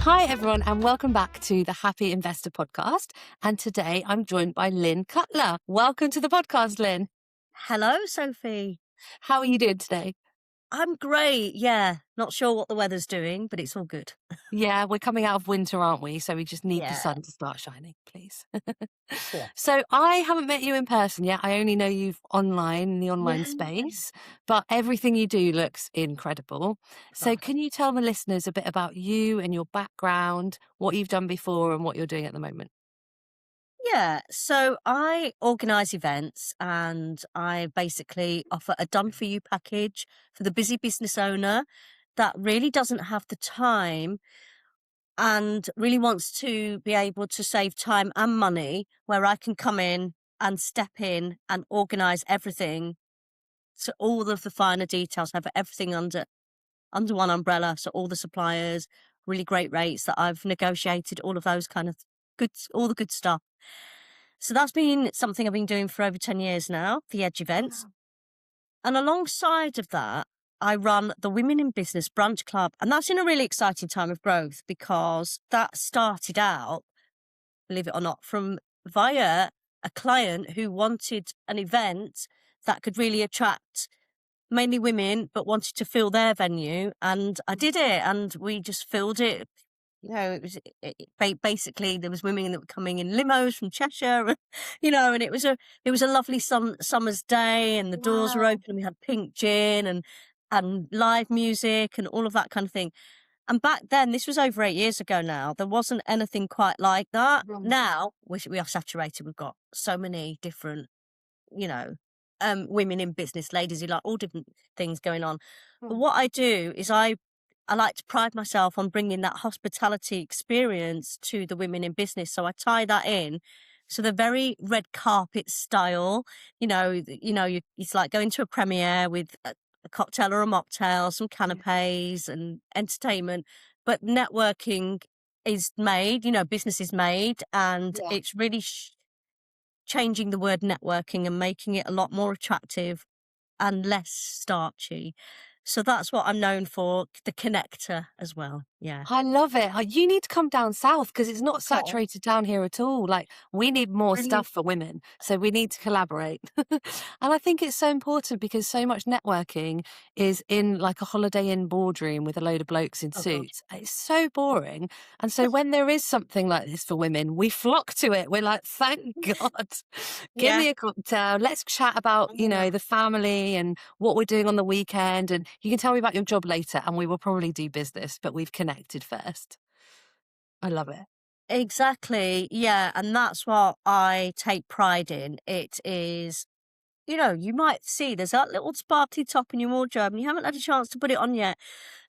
Hi, everyone, and welcome back to the Happy Investor Podcast. And today I'm joined by Lyn Cutler. Welcome to the podcast, Lyn. Hello, Sophie. How are you doing today? I'm great. Yeah. Not sure what the weather's doing, but it's all good. Yeah, we're coming out of winter, aren't we? So we just need the Yeah. sun to start shining, please. Yeah. So I haven't met you in person yet. I only know you online in the online Yeah. space, but everything you do looks incredible. So Oh, can you tell the listeners a bit about you and your background, what you've done before and what you're doing at the moment? yeah. So I organise events and I basically offer a done for you package for the busy business owner that really doesn't have the time and really wants to be able to save time and money, where I can come in and step in and organise everything to all of the finer details, have everything under one umbrella. So all the suppliers, really great rates that I've negotiated, all of those kind of all the good stuff. So that's been something I've been doing for over 10 years now, the Edge events. Wow. And alongside of that, I run the Women in Business Brunch Club. And that's in a really exciting time of growth because that started out, believe it or not, from via a client who wanted an event that could really attract mainly women, but wanted to fill their venue. And I did it and we just filled it. It was basically there was women that were coming in limos from Cheshire, and it was a lovely summer's day, and the doors were Wow. open, and we had pink gin and live music and all of that kind of thing. And back then, this was over 8 years ago now, there wasn't anything quite like that. Right. Now we are saturated. We've got so many different, you know, women in business, ladies who like all different things going on. But Hmm. what I do is I like to pride myself on bringing that hospitality experience to the women in business. So I tie that in. So the very red carpet style, it's like going to a premiere with a cocktail or a mocktail, some Yeah. canapes and entertainment, but networking is made, business is made, and Yeah. it's really changing the word networking and making it a lot more attractive and less starchy. So that's what I'm known for, the connector as well. Yeah. I love it. You need to come down south because it's not Oh, saturated down here at all. Like, we need more brilliant. stuff for women. So we need to collaborate. And I think it's so important because so much networking is in like a Holiday Inn boardroom with a load of blokes in Oh God. suits. It's so boring. And so when there is something like this for women, we flock to it. We're like, thank God. Give Yeah. me a cocktail. Let's chat about, Mm. the family and what we're doing on the weekend. And you can tell me about your job later and we will probably do business, but we've connected first. I love it. Exactly. Yeah. And that's what I take pride in. It is, you might see there's that little sparkly top in your wardrobe and you haven't had a chance to put it on yet.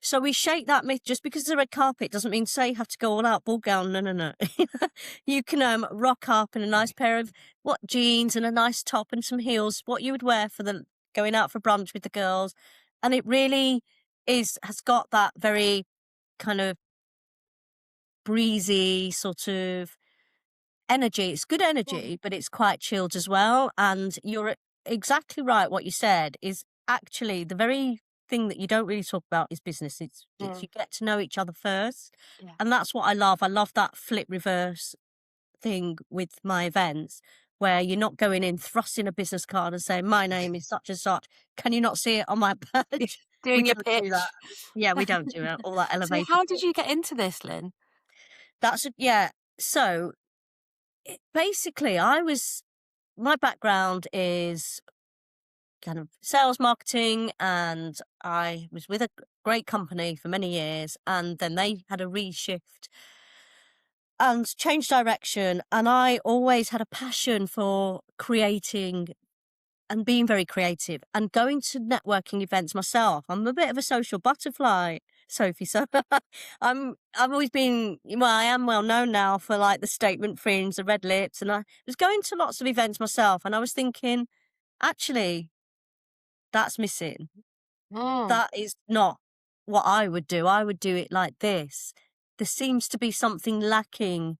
So we shake that myth. Just because it's a red carpet doesn't mean say you have to go all out ball gown. No, no, no. You can rock up in a nice pair of jeans and a nice top and some heels, what you would wear for the going out for brunch with the girls. And it really has got that very kind of breezy sort of energy. It's good Mm. energy, but it's quite chilled as well. And you're exactly right. What you said is actually the very thing that you don't really talk about is business. It's Mm. you get to know each other first. Yeah. And that's what I love. I love that flip reverse thing with my events where you're not going in thrusting a business card and saying, my name is such and such. Can you not see it on my badge? We Doing your don't do that. pitch. Yeah, we don't do it. All that So elevator how did pitch. you get into this, Lyn? Yeah. So basically, my background is kind of sales marketing, and I was with a great company for many years, and then they had a reshift and changed direction. And I always had a passion for creating and being very creative and going to networking events myself. I'm a bit of a social butterfly, Sophie. So I've always been, well, I am well known now for like the statement fringe, the red lips, and I was going to lots of events myself, and I was thinking, actually, that's missing. Mm. That is not what I would do. I would do it like this. There seems to be something lacking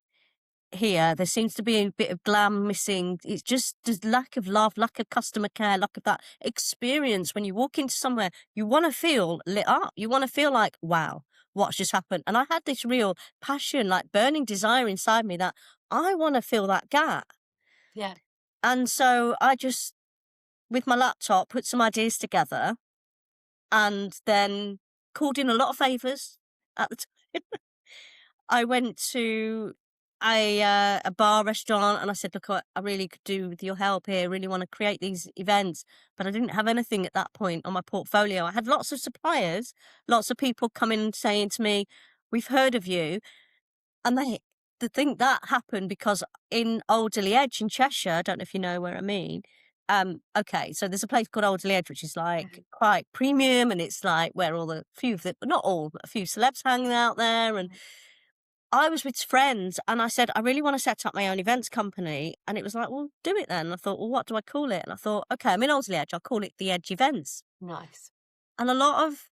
here. There seems to be a bit of glam missing. It's just there's lack of love, lack of customer care, lack of that experience. When you walk into somewhere, you want to feel lit up. You want to feel like, wow, what's just happened? And I had this real passion, like burning desire inside me that I want to fill that gap. Yeah. And so I just, with my laptop, put some ideas together and then called in a lot of favors at the time. I went to a bar restaurant and I said, "Look, I really could do with your help here. Really want to create these events." But I didn't have anything at that point on my portfolio. I had lots of suppliers, lots of people coming saying to me, "We've heard of you." And the thing that happened because in Alderley Edge in Cheshire, I don't know if you know where I mean. Okay, so there's a place called Alderley Edge, which is like Mhm. quite premium, and it's like where all the few of the, but not all, but a few celebs hanging out there. And I was with friends, and I said, I really want to set up my own events company. And it was like, well, do it then. And I thought, well, what do I call it? And I thought, okay, I'm in Alderley Edge. I'll call it the Edge Events. Nice. And a lot of,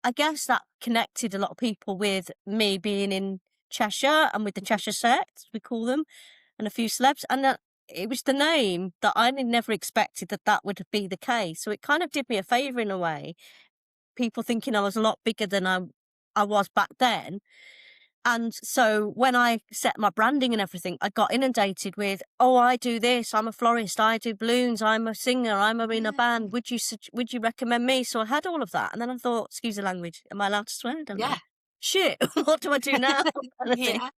I guess that connected a lot of people with me being in Cheshire and with the Mhm. Cheshire set, as we call them, and a few celebs. And it was the name that I never expected that that would be the case. So it kind of did me a favour in a way. People thinking I was a lot bigger than I was back then. And so when I set my branding and everything, I got inundated with, "Oh, I do this. I'm a florist. I do balloons. I'm a singer. in a Yeah. band. Would you recommend me?" So I had all of that, and then I thought, "Excuse the language. Am I allowed to swear? I don't know. Yeah. Shit, what do I do now?" kind of thing. Yeah.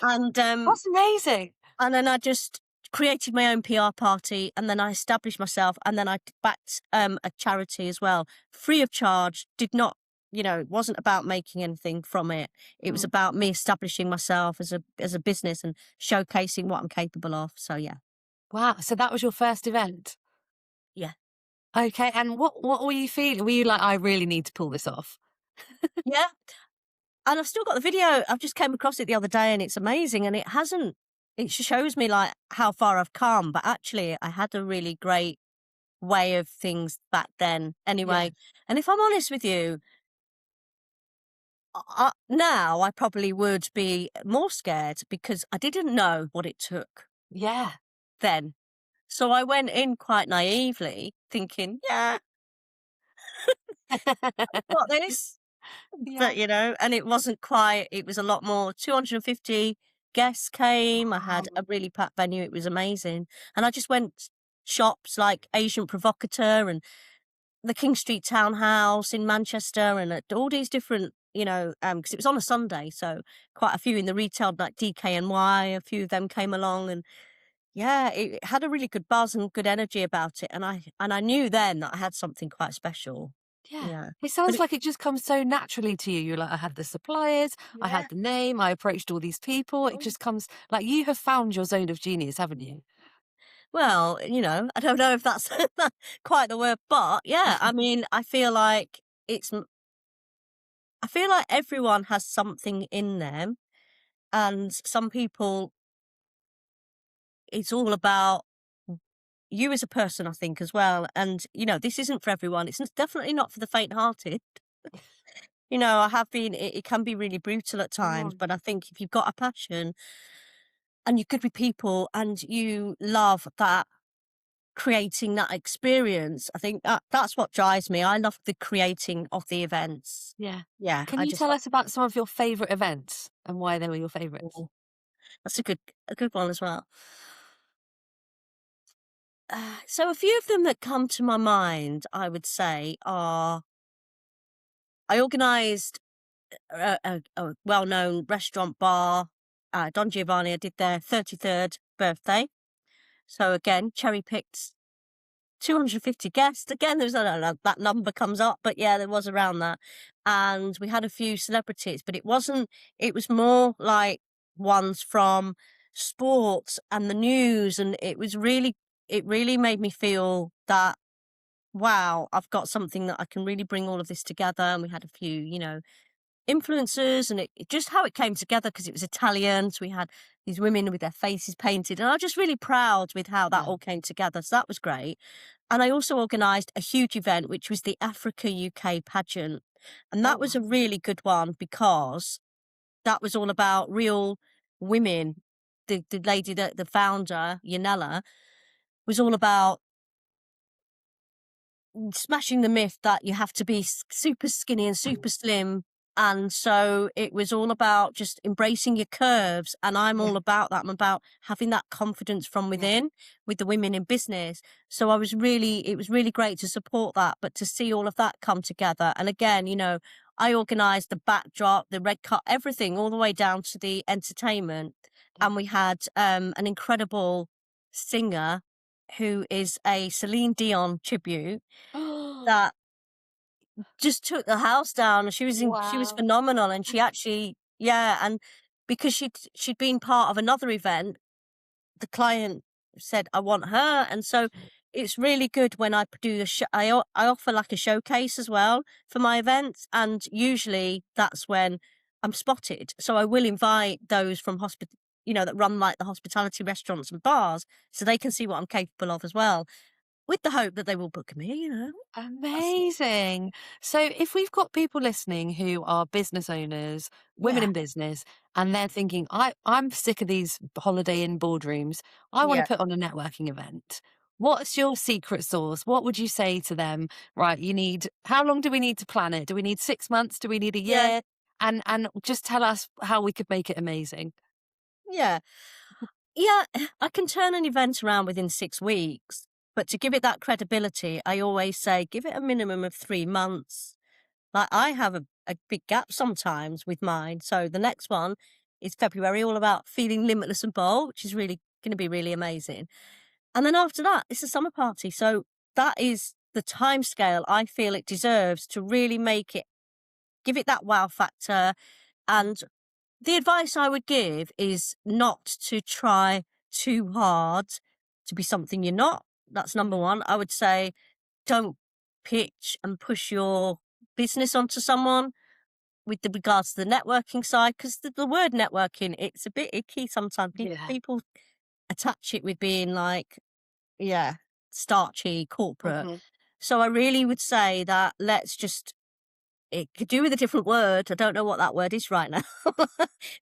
And That's amazing. then I just created my own PR party, and then I established myself, and then I backed a charity as well, free of charge. Did not, it wasn't about making anything from it. It was Mm. about me establishing myself as a business and showcasing what I'm capable of. So yeah, Wow. So that was your first event? yeah, Okay. And what were you feeling? Were you like, I really need to pull this off? yeah. And I've still got the video. I've just came across it the other day, and it's amazing. And it hasn't. It shows me like how far I've come. But actually, I had a really great way of things back then Yeah. anyway. And if I'm honest with you, now I probably would be more scared because I didn't know what it took Yeah. then. So I went in quite naively thinking, yeah, got this. Yeah. But, and it wasn't quite, it was a lot more. 250 guests came. I had Wow. a really packed venue. It was amazing. And I just went shops like Asian Provocateur and the King Street Townhouse in Manchester and all these different, because it was on a Sunday. So quite a few in the retail, like DKNY, a few of them came along. And yeah, it had a really good buzz and good energy about it. And I knew then that I had something quite special. Yeah. Yeah. It But sounds like it just comes so naturally to you. You're like, I had the suppliers, I had yeah. the name, I approached all these people. It just comes like you have found your zone of genius, haven't you? Well, I don't know if that's quite the word, but yeah, I mean, I feel like everyone has something in them, and some people, it's all about you as a person, I think, as well. And, this isn't for everyone. It's definitely not for the faint hearted. I have been, it can be really brutal at times, Mm. but I think if you've got a passion and you're good with people and you love that creating that experience. I think that's what drives me. I love the creating of the events. Yeah. Yeah, Can I you just tell us about some of your favorite events and why they were your favorites? oh, that's a good one as well. So a few of them that come to my mind, I would say, are I organised a well-known restaurant bar, Don Giovanni. I did their 33rd birthday. So again, cherry picked 250 guests. Again, there's I don't know, that number comes up, but yeah, there was around that. And we had a few celebrities, but it was more like ones from sports and the news. And it really made me feel that, wow, I've got something that I can really bring all of this together. And we had a few, influencers and just how it came together because it was Italian. So we had these women with their faces painted, and I was just really proud with how that Yeah. all came together. So that was great. And I also organised a huge event, which was the Africa UK pageant. And Oh, that was wow. a really good one because that was all about real women the lady that the founder, Yanela, was all about smashing the myth that you have to be super skinny and super slim. And so it was all about just embracing your curves. And I'm Yeah. all about that. I'm about having that confidence from Yeah. within with the women in business. So it was really great to support that, but to see all of that come together. And again, I organized the backdrop, the red cut, everything, all the way down to the entertainment. And we had an incredible singer who is a Celine Dion tribute Oh, that just took the house down. She was wow. phenomenal, and she actually, yeah, and because she'd been part of another event, the client said, "I want her," and so it's really good when I do a show. I offer like a showcase as well for my events, and usually that's when I'm spotted. So I will invite those from that run like the hospitality restaurants and bars, so they can see what I'm capable of as well, with the hope that they will book me. That's Amazing. So if we've got people listening who are business owners, women yeah, in business, and they're thinking, I'm sick of these Holiday Inn boardrooms. I want to yeah, put on a networking event. What's your secret sauce? What would you say to them? Right, how long do we need to plan it? Do we need 6 months? Do we need a yeah. year? And just tell us how we could make it amazing. Yeah. Yeah, I can turn an event around within 6 weeks, but to give it that credibility, I always say give it a minimum of 3 months. Like, I have a big gap sometimes with mine, so the next one is February, all about feeling limitless and bold, which is really gonna be really amazing. And then after that, it's a summer party, so that is the timescale I feel it deserves to really give it that wow factor. And the advice I would give is not to try too hard to be something you're not. That's number Yeah. one. I would say don't pitch and push your business onto someone with the regards to the networking side, because the word networking, it's a bit icky sometimes. Yeah. People attach it with being like, yeah, starchy, corporate. Mhm. So I really would say that let's just it could do with a different word. I don't know what that word is right now.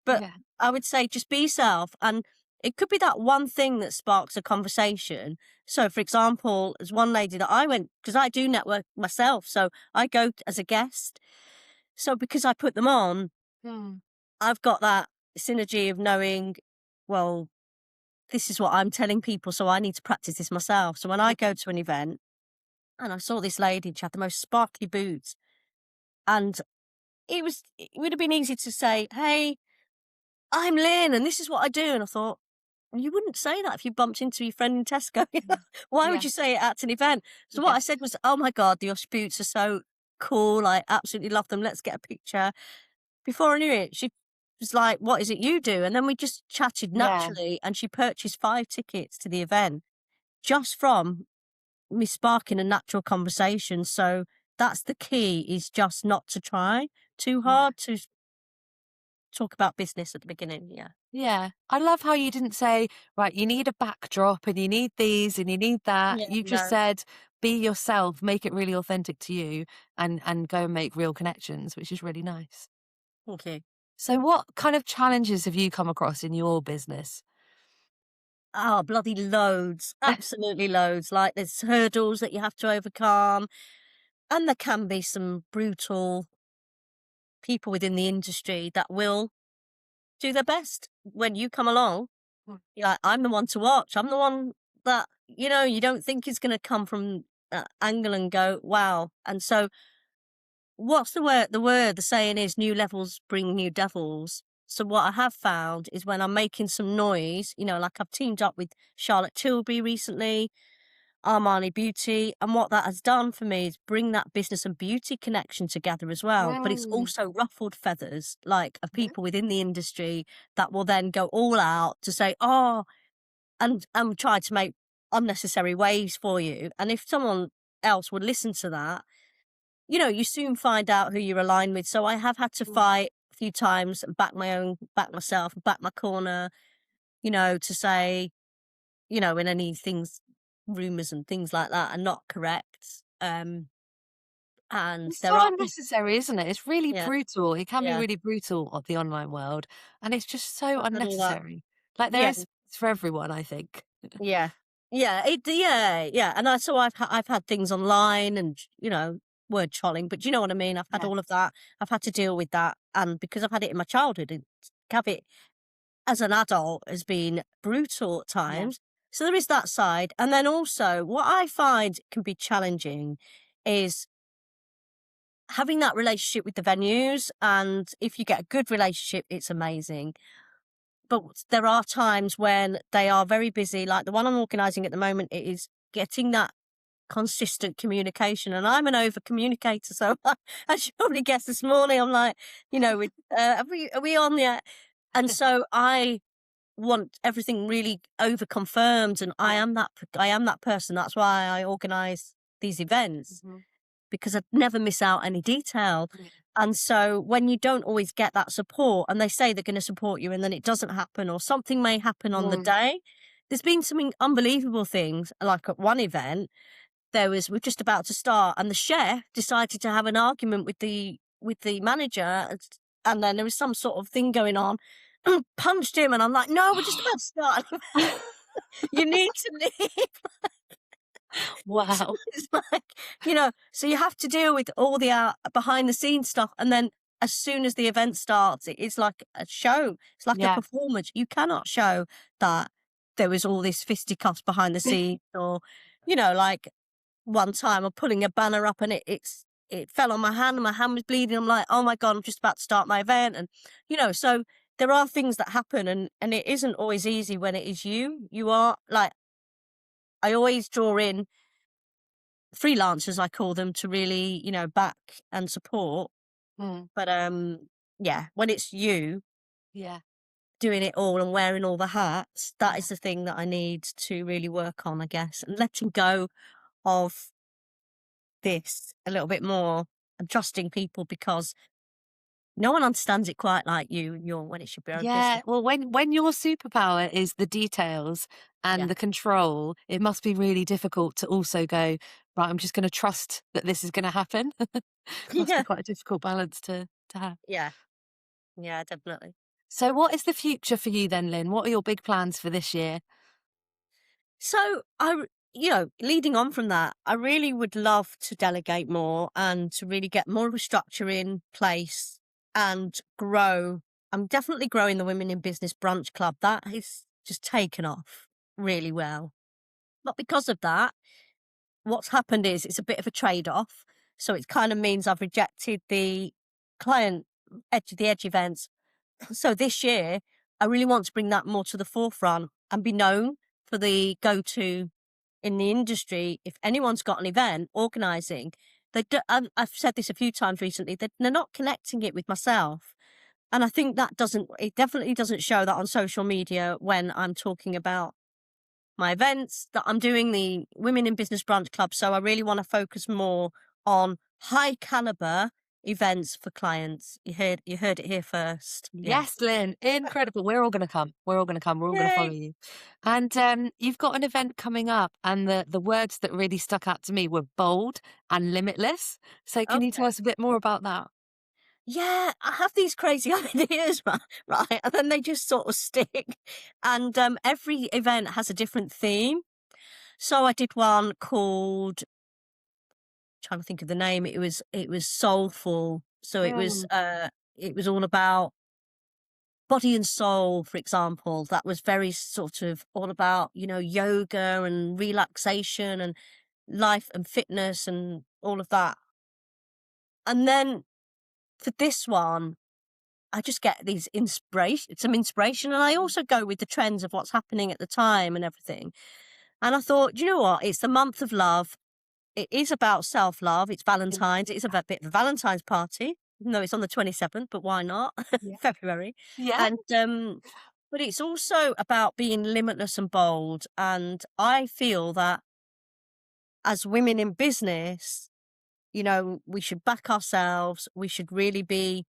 But Yeah. I would say just be yourself. And it could be that one thing that sparks a conversation. So, for example, there's one lady that I went, because I do network myself. So I go as a guest. So because I put them on, Mm. I've got that synergy of knowing, well, this is what I'm telling people. So I need to practice this myself. So when I go to an event and I saw this lady, and she had the most sparkly boots. And it would have been easy to say, "Hey, I'm Lynn, and this is what I do." And I thought, "Well, you wouldn't say that if you bumped into your friend in Tesco. Mhm. Why would Yeah. you say it at an event?" So what Yeah. I said was, "Oh my God, your boots are so cool. I absolutely love them. Let's get a picture." Before I knew it, she was like, "What is it you do?" And then we just chatted Yeah. naturally, and she purchased 5 tickets to the event just from me sparking a natural conversation. So that's the key, is just not to try too Yeah. hard to talk about business at the beginning, yeah. Yeah. I love how you didn't say, right, you need a backdrop and you need these and you need that. Yeah, You just no, said, be yourself, make it really authentic to you and go and make real connections, which is really nice. thank you. So what kind of challenges have you come across in your business? Oh, bloody loads, absolutely loads. Like, there's hurdles that you have to overcome, and there can be some brutal people within the industry that will do their best. When you come along, Mm. you're like, "I'm the one to watch. I'm the one that, you don't think is gonna come from that angle and go, 'Wow.'" And so what's the word? The saying is new levels bring new devils. So what I have found is when I'm making some noise, like I've teamed up with Charlotte Tilbury recently, Armani Beauty, and what that has done for me is bring that business and beauty connection together as well. But it's Mm. also ruffled feathers, like of people within the industry that will then go all out to say, "Oh," and try to make unnecessary waves for you. And if someone else would listen to that, you soon find out who you're aligned with. So I have had to Mm. fight a few times and back myself, back my corner, to say, when any things, rumors and things like that are not correct. And It's there so are people, unnecessary, isn't it? It's really yeah, brutal. It can be yeah, really brutal of the online world, and it's just so and all that unnecessary. Like there Yeah. is for everyone, I think. Yeah. Yeah. And I've had things online and, word trolling, but you know what I mean? I've had Yeah. all of that. I've had to deal with that. And because I've had it in my childhood, and to have it as an adult has been brutal at Yeah. times. So there is that side. And then also what I find can be challenging is having that relationship with the venues. And if you get a good relationship, it's amazing. But there are times when they are very busy, like the one I'm organising at the moment, it is getting that consistent communication. And I'm an over communicator, so as you probably guessed this morning, I'm like, are we on yet? And so I want everything really over confirmed, and Yeah. I am that person. That's why I organise these events, Mhm. because I never miss out any detail. Yeah. And so when you don't always get that support and they say they're going to support you and then it doesn't happen, or something may happen on the Mm. day, there's been some unbelievable things. Like at one event, we're just about to start and the chef decided to have an argument with the manager, and then there was some sort of thing going on, punched him, and I'm like, no, we're just about to start. You need to leave. Wow. It's like, so you have to deal with all the behind the scenes stuff. And then as soon as the event starts, it's like a show. It's like a Yeah. performance. You cannot show that there was all this fisticuffs behind the scenes, or, like one time I'm pulling a banner up and it fell on my hand and my hand was bleeding. I'm like, oh my God, I'm just about to start my event. And, so there are things that happen, and it isn't always easy when it is you. You are like, I always draw in freelancers, I call them, to really, back and support. Mm. But yeah, when it's you Yeah. doing it all and wearing all the hats, that Yeah. is the thing that I need to really work on, I guess, and letting go of this a little bit more and trusting people, because no one understands it quite like you when it's your own Yeah, business. well, when your superpower is the details Yeah. and the control, it must be really difficult to also go, right, I'm just going to trust that this is going to happen. Must be Yeah. quite a difficult balance to have. Yeah. Yeah, definitely. So, what is the future for you then, Lynn? What are your big plans for this year? So leading on from that, I really would love to delegate more and to really get more of a structure in place and grow. I'm definitely growing the Women in Business Brunch Club. That has just taken off really well. But because of that, what's happened is it's a bit of a trade off. So it kind of means I've rejected the client the edge events. So this year, I really want to bring that more to the forefront and be known for the go-to in the industry. If anyone's got an event organising, I've said this a few times recently, they're not connecting it with myself. And I think it definitely doesn't show that on social media when I'm talking about my events that I'm doing, the Women in Business Brunch Club. So I really want to focus more on high caliber events for clients. You heard it here first. Yeah. Yes, Lynn, incredible. We're all going to come. We're all going to come. We're all going to follow Yay. you. And you've got an event coming up, and the words that really stuck out to me were bold and limitless. So, can you tell Okay. us a bit more about that? Yeah, I have these crazy ideas, right? And then they just sort of stick. And every event has a different theme. So I did one called, trying to think of the name. It was soulful. So Mm. it was all about body and soul, for example. That was very sort of all about, yoga and relaxation and life and fitness and all of that. And then for this one, I just get some inspiration, and I also go with the trends of what's happening at the time and everything. And I thought, you know what? It's the month of love. It is about self-love. It's Mm. Valentine's. It is a bit of a Valentine's party. No, it's on the 27th, but why not? Yeah. February. Yeah. And but it's also about being limitless and bold. And I feel that as women in business, we should back ourselves. We should really be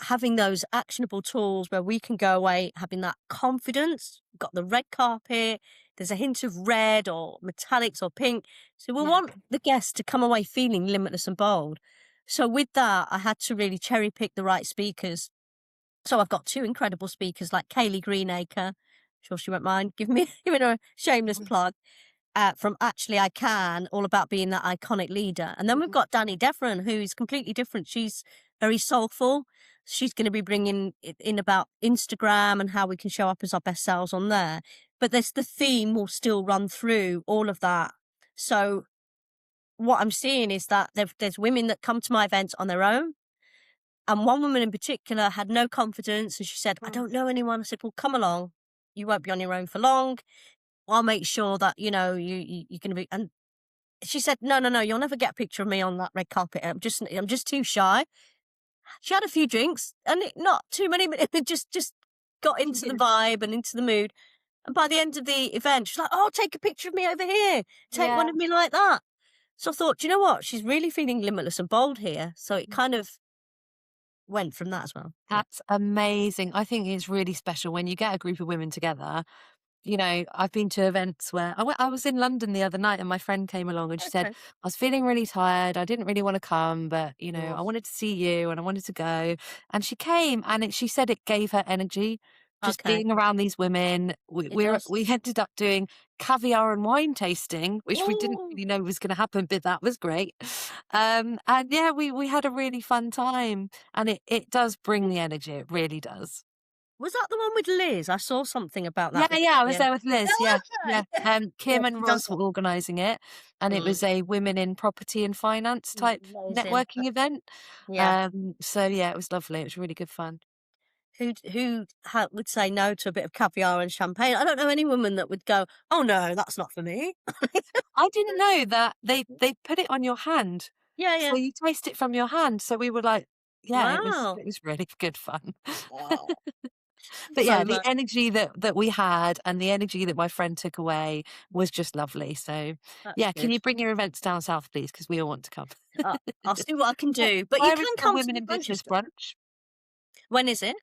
having those actionable tools where we can go away having that confidence. We've got the red carpet, there's a hint of red or metallics or pink. So we Yeah. want the guests to come away feeling limitless and bold. So with that, I had to really cherry pick the right speakers. So I've got 2 incredible speakers like Kaylee Greenacre, sure she won't mind giving me giving her a shameless Mm, plug, from Actually I Can, all about being that iconic leader. And then we've mhm. got Danny Devron, who's completely different. She's very soulful. She's gonna be bringing it in about Instagram and how we can show up as our best selves on there. But there's the theme will still run through all of that. So what I'm seeing is that there's women that come to my events on their own, and one woman in particular had no confidence, and she said, "I Mm. don't know anyone." I said, "Well, come along. You won't be on your own for long. I'll make sure that, you're gonna be." And she said, "No, no, no, you'll never get a picture of me on that red carpet. I'm just too shy." She had a few drinks, and not too many, but it just got into the Yeah. vibe and into the mood. And by the end of the event, she's like, "Oh, take a picture of me over here. Take Yeah. one of me like that." So I thought, "Do you know what? She's really feeling limitless and bold here." So it kind of went from that as well. Yeah. That's amazing. I think it's really special when you get a group of women together. I've been to events where I was in London the other night and my friend came along and she said, Okay. I was feeling really tired. I didn't really want to come, but, Mm. I wanted to see you and I wanted to go. And she came and she said it gave her energy just Okay. being around these women. It does. We ended up doing caviar and wine tasting, which we didn't Oh, really know was going to happen, but that was great. And yeah, we had a really fun time and it does bring the energy. It really does. was that the one with Liz? I saw something about Yeah, that with yeah, I was yeah. there with Liz, yeah, yeah. Yeah. Yeah, Kim and she does Roz it. were organising it, and it Mm, was a women in property and finance type amazing. networking event. Yeah. So yeah, it was lovely. It was really good fun. Who would say no to a bit of caviar and champagne? I don't know any woman that would go, "Oh, no, that's not for me." I didn't know that they put it on your hand, Yeah, so yeah. you taste it from your hand. So we were like, yeah, Wow. it was really good fun. Wow. But yeah, So, the energy that we had and the energy that my friend took away was just lovely. So that's yeah, can good. you bring your events down south, please? Because we all want to come. Uh, I'll see what I can Wh do, but you where is can the come women to in business Manchester. brunch? When is it?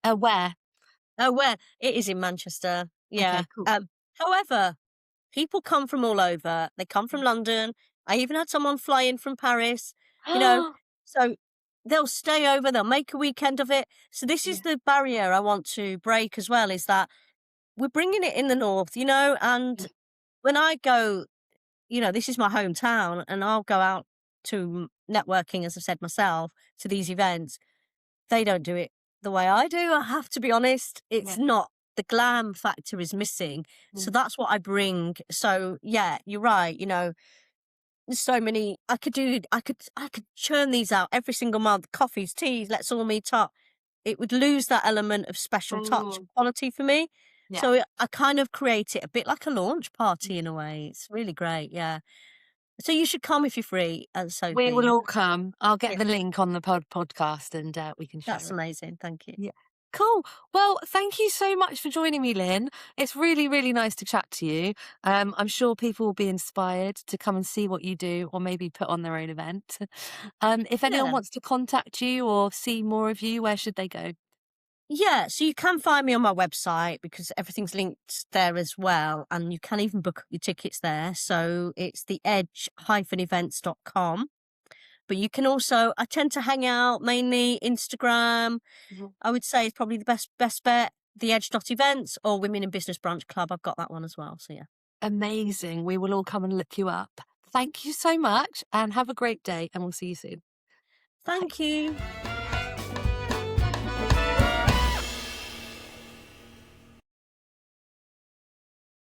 Where? Oh, where? It is in Manchester. Yeah. Okay, cool. However, people come from all over. They come from London. I even had someone fly in from Paris, you know, so they'll stay over, they'll make a weekend of it. So this is Yeah. the barrier I want to break as well, is that we're bringing it in the north, and Yeah. when I go, this is my hometown and I'll go out to networking, as I said myself, to these events. They don't do it the way I do, I have to be honest. It's Yeah. not the glam factor is missing. So Mm. that's what I bring. So yeah, you're right, there's so many I could churn these out every single month. Coffees, teas, let's all meet up. It would lose that element of special touch Mm. quality for me. Yeah. So I kind of create it a bit like a launch party in a way. It's really great, yeah. So you should come if you're free, We will Sophie. all come. I'll get Yeah, the link on the podcast and, we can share that's it. amazing. Thank you. Yeah. Cool. Well, thank you so much for joining me, Lynn. It's really, really nice to chat to you. I'm sure people will be inspired to come and see what you do or maybe put on their own event. If anyone Yeah. wants to contact you or see more of you, where should they go? Yeah, so you can find me on my website because everything's linked there as well. And you can even book your tickets there. So it's the edge-events.com. But you can also, I tend to hang out mainly Instagram. Mhm. I would say it's probably the best bet. The Edge.events or Women in Business Branch Club. I've got that one as well. So yeah. Amazing. We will all come and look you up. Thank you so much and have a great day, and we'll see you soon. Bye. Thank you.